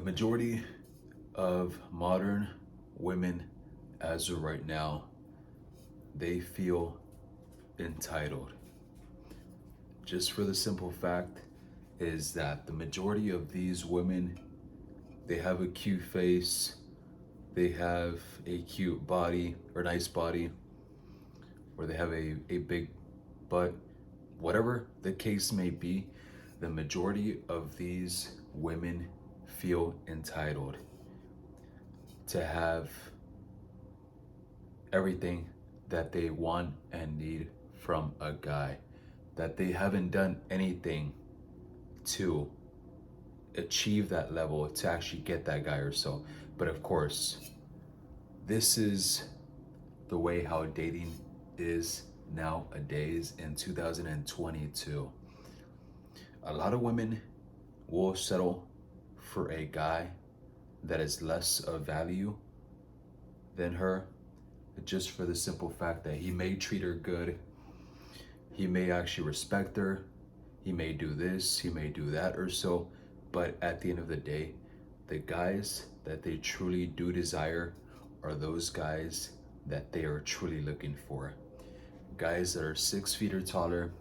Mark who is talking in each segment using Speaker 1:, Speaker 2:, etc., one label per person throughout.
Speaker 1: majority of modern women, as of right now, they feel entitled. Just for the simple fact is that the majority of these women, they have a cute face, they have a cute body or nice body, or they have a big butt, whatever the case may be, the majority of these women feel entitled to have everything that they want and need from a guy, that they haven't done anything to achieve that level to actually get that guy or so. But of course, this is the way how dating is nowadays in 2022. A lot of women will settle for a guy that is less of value than her, just for the simple fact that he may treat her good, he may actually respect her, he may do this, he may do that or so, but at the end of the day, the guys that they truly do desire are those guys that they are truly looking for. Guys that are 6 feet or taller,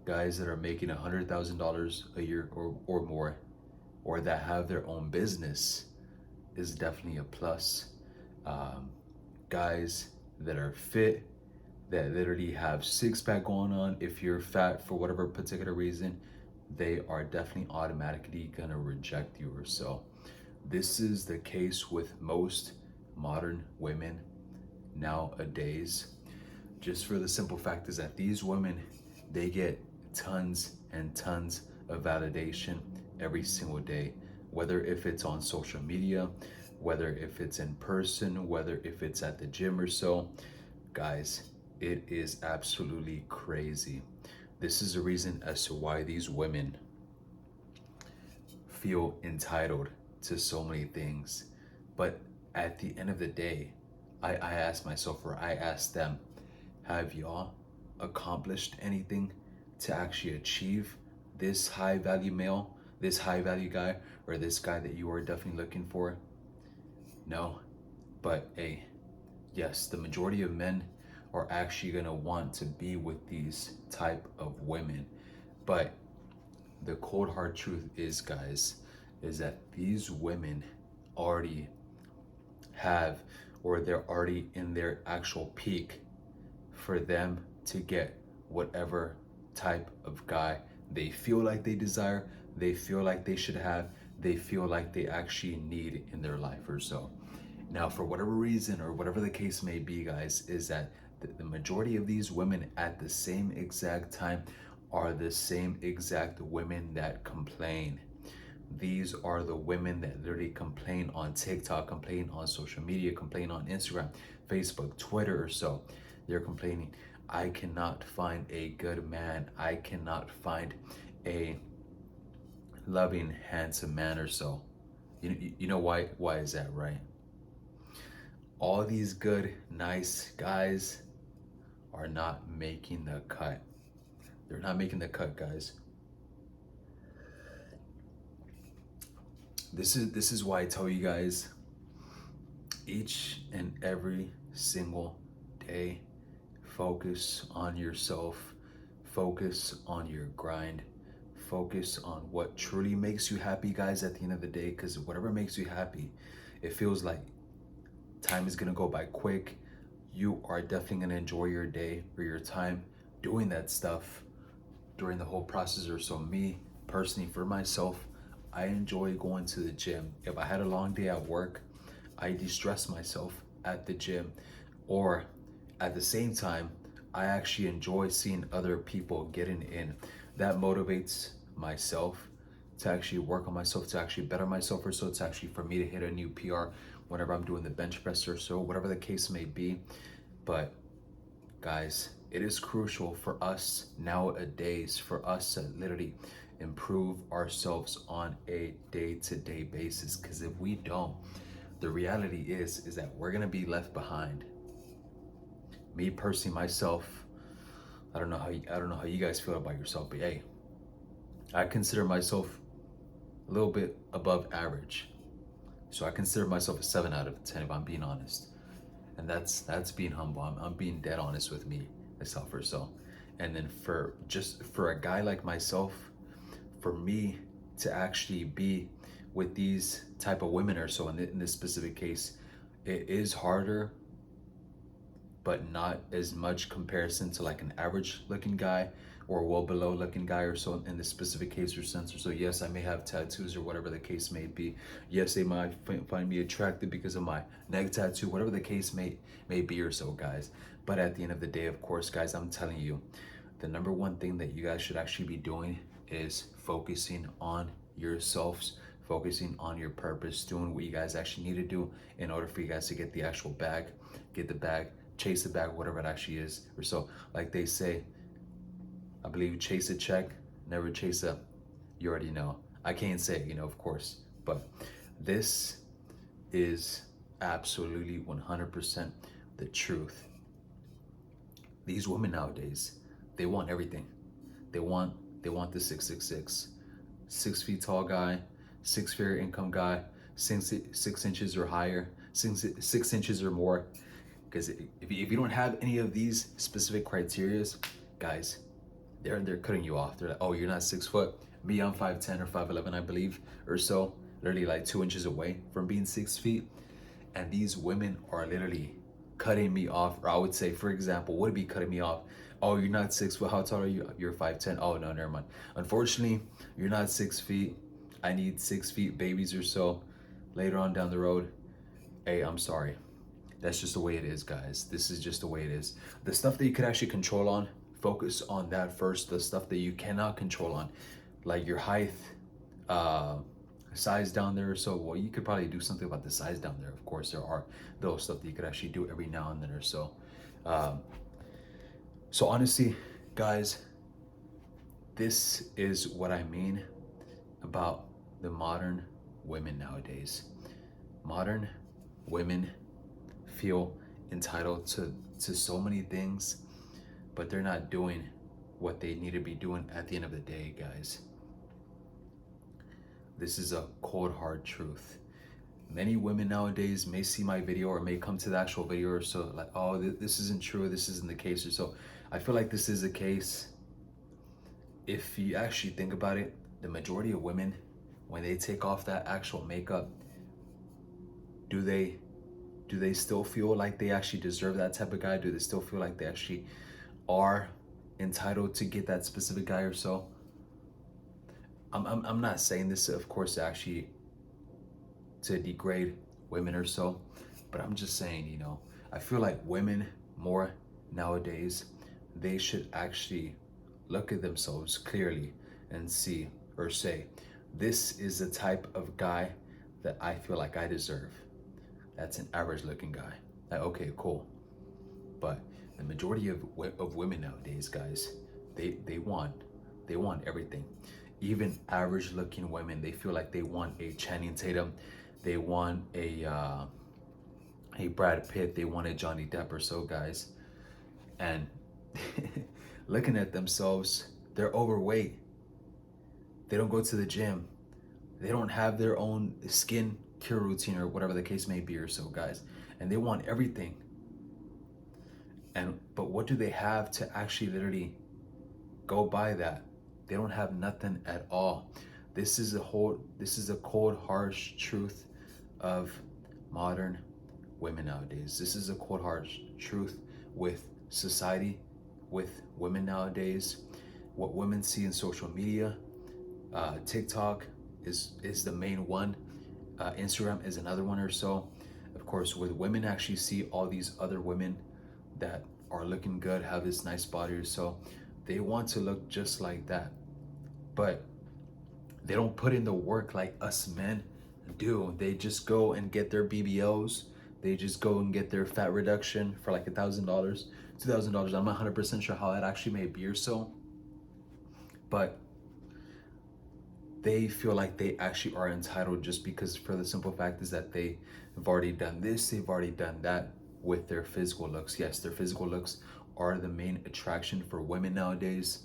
Speaker 1: guys that are making $100,000 a year or more, or that have their own business is definitely a plus. Guys that are fit, that literally have six pack going on. If you're fat for whatever particular reason, they are definitely automatically gonna reject you or so. This is the case with most modern women nowadays. Just for the simple fact is that these women, they get tons and tons of validation every single day, whether if it's on social media, whether if it's in person, whether if it's at the gym or so. Guys, it is absolutely crazy. This is the reason as to why these women feel entitled to so many things. But at the end of the day, I ask myself, or I ask them, have y'all accomplished anything to actually achieve this high value male, this high value guy, or this guy that you are definitely looking for? No. But hey, yes, the majority of men are actually gonna want to be with these type of women. But the cold hard truth is, guys, is that these women already have, or they're already in their actual peak for them to get whatever type of guy they feel like they desire, they feel like they should have, they feel like they actually need in their life or so. Now, for whatever reason or whatever the case may be, guys, is that the majority of these women at the same exact time are the same exact women that complain. These are the women that literally complain on TikTok, complain on social media, complain on Instagram, Facebook, Twitter or so. They're complaining, I cannot find a good man. I cannot find a loving, handsome man or so. You know why is that, right? All these good, nice guys are not making the cut. They're not making the cut, guys. This is why I tell you guys each and every single day, focus on yourself, focus on your grind, focus on what truly makes you happy, guys, at the end of the day, because whatever makes you happy, it feels like time is gonna go by quick. You are definitely gonna enjoy your day or your time doing that stuff during the whole process or so. Me personally, for myself, I enjoy going to the gym. If I had a long day at work, I de-stress myself at the gym, or at the same time, I actually enjoy seeing other people getting in. That motivates myself to actually work on myself, to actually better myself or so, to actually for me to hit a new PR whenever I'm doing the bench press or so, whatever the case may be. But guys, it is crucial for us nowadays for us to literally improve ourselves on a day-to-day basis, because if we don't, the reality is that we're gonna be left behind. Me personally, myself, I don't know how you guys feel about yourself, but hey, I consider myself a little bit above average. So I consider myself a 7 out of 10 if I'm being honest. And that's being humble. I'm being dead honest with myself or so. And then for a guy like myself, for me to actually be with these type of women or so in this specific case, it is harder, but not as much comparison to like an average looking guy or well below looking guy or so in this specific case or sense or so. Yes, I may have tattoos or whatever the case may be. Yes, they might find me attractive because of my neck tattoo, whatever the case may be or so, guys. But at the end of the day, of course, guys, I'm telling you, the number one thing that you guys should actually be doing is focusing on yourselves, focusing on your purpose, doing what you guys actually need to do in order for you guys to get the actual bag, get the bag, chase the bag, whatever it actually is or so. Like they say, I believe, chase a check, never chase a, you already know. I can't say, of course, but this is absolutely 100% the truth. These women nowadays, they want everything. They want the 666, 6 feet tall guy, 6 figure income guy, 6 inches or higher, 6 inches or more. Because if you don't have any of these specific criterias, guys, they're cutting you off. They're like, oh, you're not 6 foot. Me, I'm 5'10" or 5'11", I believe, or so. Literally like 2 inches away from being 6 feet. And these women are literally cutting me off. Or I would say, for example, would be cutting me off. Oh, you're not 6 foot. How tall are you? You're 5'10". Oh, no, never mind. Unfortunately, you're not 6 feet. I need 6 feet babies or so later on down the road. Hey, I'm sorry. That's just the way it is, guys. This is just the way it is. The stuff that you could actually control on, focus on that first. The stuff that you cannot control on, like your height, size down there. So, well, you could probably do something about the size down there. Of course, there are those stuff that you could actually do every now and then or so. So honestly, guys, this is what I mean about the modern women nowadays. Modern women feel entitled to so many things, but they're not doing what they need to be doing at the end of the day, guys. This is a cold hard truth. Many women nowadays may see my video or may come to the actual video or so like, oh, this isn't true, this isn't the case or so. I feel like this is the case. If you actually think about it, the majority of women, when they take off that actual makeup, do they still feel like they actually deserve that type of guy? Do they still feel like they actually are entitled to get that specific guy or so? I'm not saying this, of course, actually to degrade women or so, but I'm just saying, I feel like women more nowadays, they should actually look at themselves clearly and see or say, this is the type of guy that I feel like I deserve. That's an average looking guy. Like, okay, cool. But the majority of women nowadays, guys, they want everything. Even average looking women, they feel like they want a Channing Tatum, they want a Brad Pitt, they want a Johnny Depp or so, guys. And looking at themselves, they're overweight. They don't go to the gym. They don't have their own skin care routine or whatever the case may be or so, guys. And they want everything. But what do they have to actually literally go by that? They don't have nothing at all. This is a cold, harsh truth of modern women nowadays. This is a cold, harsh truth with society, with women nowadays. What women see in social media, TikTok is the main one. Instagram is another one or so. Of course, where women actually see all these other women that are looking good, have this nice body or so, they want to look just like that. But they don't put in the work like us men do. They just go and get their BBLs. They just go and get their fat reduction for like $1,000, $2,000. I'm not 100% sure how that actually may be or so. But they feel like they actually are entitled just because, for the simple fact is that they have already done this, they've already done that with their physical looks. Yes, their physical looks are the main attraction for women nowadays.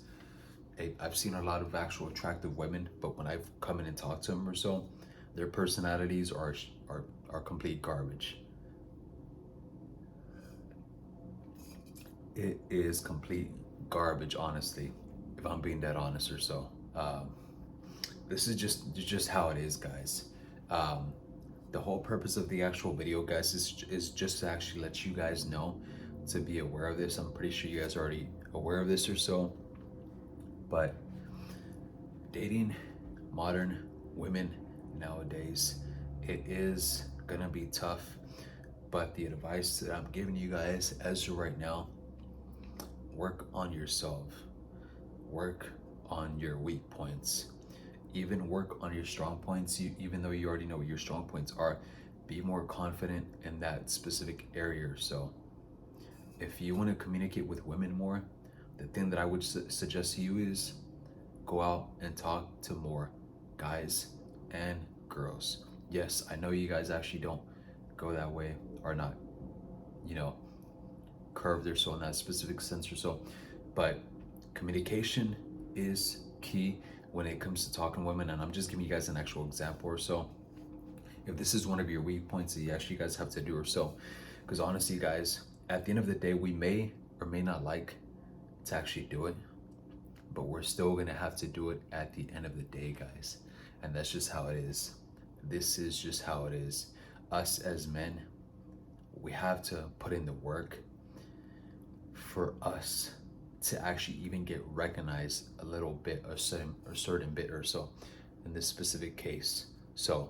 Speaker 1: I've seen a lot of actual attractive women, but when I've come in and talked to them or so, their personalities are complete garbage. It is complete garbage, honestly, if I'm being that honest or so. This is just how it is, guys. Um, the whole purpose of the actual video, guys, is just to actually let you guys know, to be aware of this. I'm pretty sure you guys are already aware of this or so, but dating modern women nowadays, it is gonna be tough. But the advice that I'm giving you guys as of right now, work on yourself, work on your weak points, even work on your strong points. Even though you already know what your strong points are, be more confident in that specific area. So if you want to communicate with women more, the thing that I would suggest to you is go out and talk to more guys and girls. Yes, I know you guys actually don't go that way, or not, you know, curved or so in that specific sense or so, but communication is key when it comes to talking to women. And I'm just giving you guys an actual example or so. If this is one of your weak points that you actually guys have to do or so, because honestly, guys, at the end of the day, we may or may not like to actually do it, but we're still gonna have to do it at the end of the day, guys. And that's just how it is. This is just how it is. Us as men, we have to put in the work for us to actually even get recognized a little bit, a certain bit or so in this specific case. So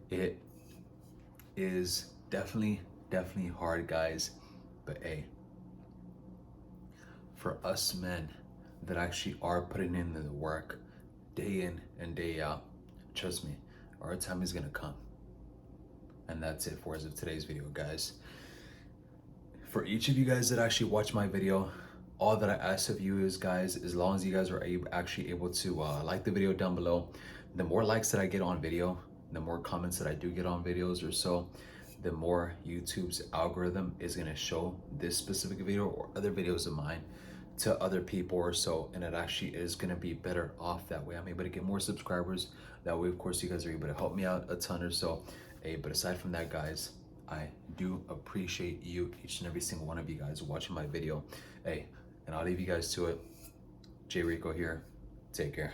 Speaker 1: it is definitely hard, guys, but hey, for us men that actually are putting in the work day in and day out, trust me, our time is gonna come. And that's it for us of today's video, guys. For each of you guys that actually watch my video, all that I ask of you is, guys, as long as you guys are actually able to like the video down below, the more likes that I get on video, the more comments that I do get on videos or so, the more YouTube's algorithm is gonna show this specific video or other videos of mine to other people or so, and it actually is gonna be better off that way. I'm able to get more subscribers. That way, of course, you guys are able to help me out a ton or so. Hey, but aside from that, guys, I do appreciate you, each and every single one of you guys watching my video. Hey, and I'll leave you guys to it. Jay Rico here. Take care.